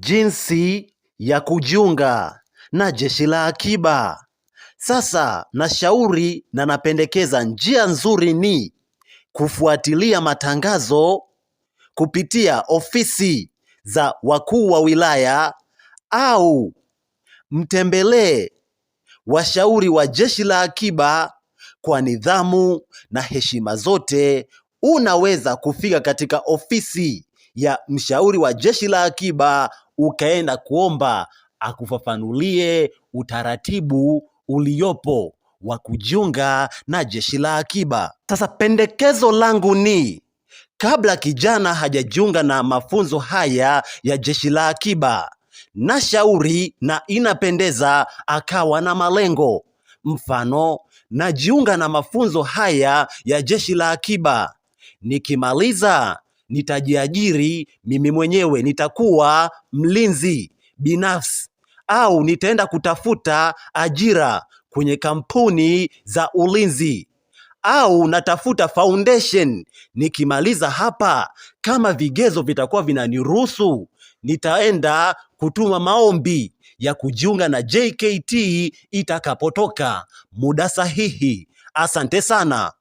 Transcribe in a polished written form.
Jinsi ya kujiunga na Jeshi la Akiba. Sasa nashauri na napendekeza njia nzuri ni kufuatilia matangazo kupitia ofisi za wakuu wa wilaya au mtembelee washauri wa Jeshi la Akiba kwa nidhamu na heshima zote. Unaweza kufika katika ofisi ya mshauri wa Jeshi la Akiba ukaenda kuomba akufafanulie utaratibu uliopo wa kujiunga na Jeshi la Akiba. Sasa pendekezo langu ni kabla kijana hajajiunga na mafunzo haya ya Jeshi la Akiba, nashauri na inapendeza akawa na malengo. Mfano, najiunga na mafunzo haya ya Jeshi la Akiba, nikimaliza nitajiajiri mimi mwenyewe, nitakuwa mlinzi binafsi au nitaenda kutafuta ajira kwenye kampuni za ulinzi au natafuta foundation. Nikimaliza hapa, kama vigezo vitakuwa vinaniruhusu, nitaenda kutuma maombi ya kujiunga na JKT itakapotoka muda sahihi. Asante sana.